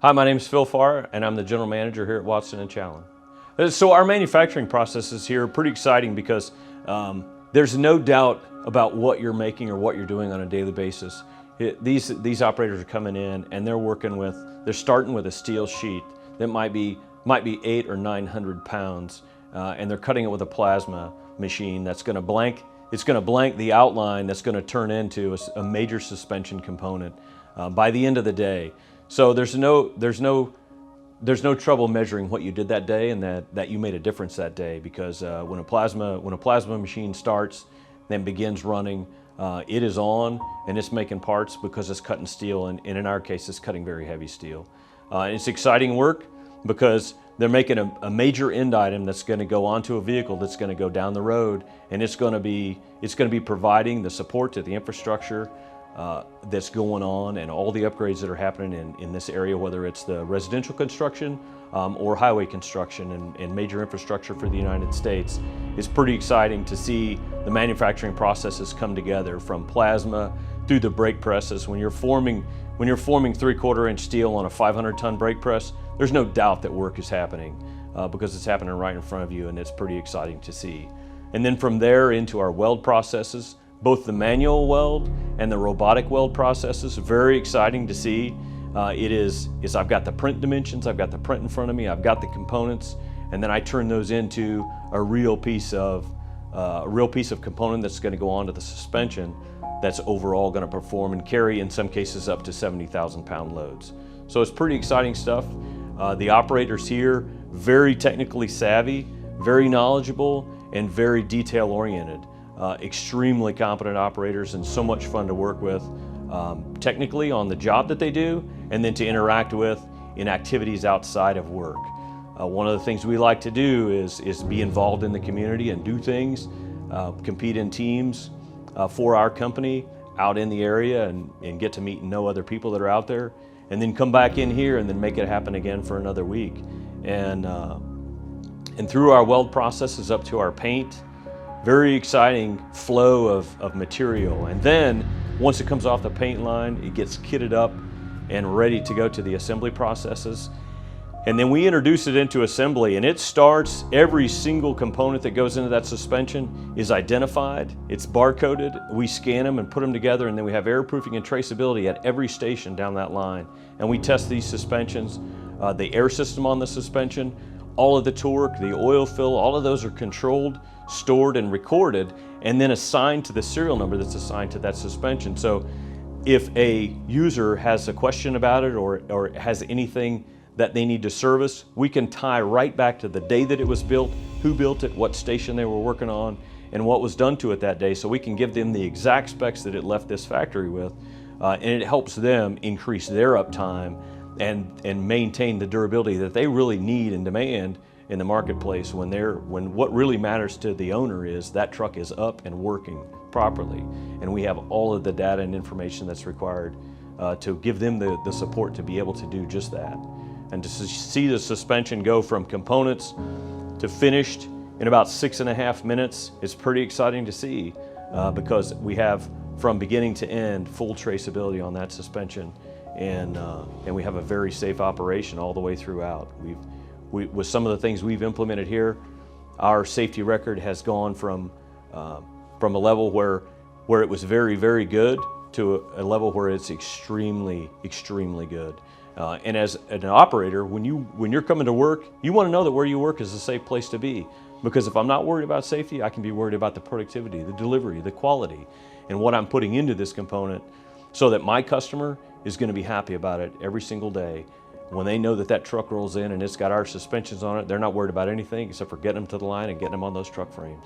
Hi, my name is Phil Farr, and I'm the General Manager here at Watson & Challen. So our manufacturing processes here are pretty exciting because there's no doubt about what you're making or what you're doing on a daily basis. These operators are coming in and they're starting with a steel sheet that might be 800 or 900 pounds, and they're cutting it with a plasma machine that's going to blank. It's going to blank the outline that's going to turn into a major suspension component by the end of the day. So there's no trouble measuring what you did that day and that you made a difference that day, because when a plasma machine starts, then begins running, it is on and it's making parts because it's cutting steel, and in our case it's cutting very heavy steel. It's exciting work because they're making a major end item that's going to go onto a vehicle that's going to go down the road, and it's going to be providing the support to the infrastructure that's going on and all the upgrades that are happening in this area, whether it's the residential construction or highway construction and major infrastructure for the United States. It's pretty exciting to see the manufacturing processes come together, from plasma through the brake presses. When you're forming 3/4 inch steel on a 500-ton brake press, there's no doubt that work is happening because it's happening right in front of you, and it's pretty exciting to see. And then from there into our weld processes, both the manual weld and the robotic weld processes, very exciting to see. I've got the print dimensions, I've got the print in front of me, I've got the components, and then I turn those into a real piece of component that's going to go onto the suspension that's overall going to perform and carry, in some cases, up to 70,000 pound loads. So it's pretty exciting stuff. The operators here, very technically savvy, very knowledgeable, and very detail oriented. Extremely competent operators and so much fun to work with technically on the job that they do, and then to interact with in activities outside of work. One of the things we like to do is be involved in the community and do things, compete in teams for our company out in the area, and get to meet and know other people that are out there, and then come back in here and then make it happen again for another week. And through our weld processes up to our paint, very exciting flow of material. And then once it comes off the paint line, it gets kitted up and ready to go to the assembly processes. And then we introduce it into assembly, and it starts, every single component that goes into that suspension is identified, it's barcoded, we scan them and put them together, and then we have airproofing and traceability at every station down that line. And we test these suspensions, the air system on the suspension, all of the torque, the oil fill, all of those are controlled, stored, and recorded, and then assigned to the serial number that's assigned to that suspension. So if a user has a question about it or has anything that they need to service, we can tie right back to the day that it was built, who built it, what station they were working on, and what was done to it that day, so we can give them the exact specs that it left this factory with, and it helps them increase their uptime and maintain the durability that they really need and demand in the marketplace, when what really matters to the owner is that truck is up and working properly, and we have all of the data and information that's required to give them the support to be able to do just that. And to see the suspension go from components to finished in about 6.5 minutes is pretty exciting to see, because we have, from beginning to end, full traceability on that suspension, and we have a very safe operation all the way throughout. With some of the things we've implemented here, our safety record has gone from a level where it was very, very good to a level where it's extremely, extremely good. And as an operator, when you're coming to work, you want to know that where you work is a safe place to be. Because if I'm not worried about safety, I can be worried about the productivity, the delivery, the quality, and what I'm putting into this component, so that my customer is going to be happy about it every single day. When they know that that truck rolls in and it's got our suspensions on it, they're not worried about anything except for getting them to the line and getting them on those truck frames.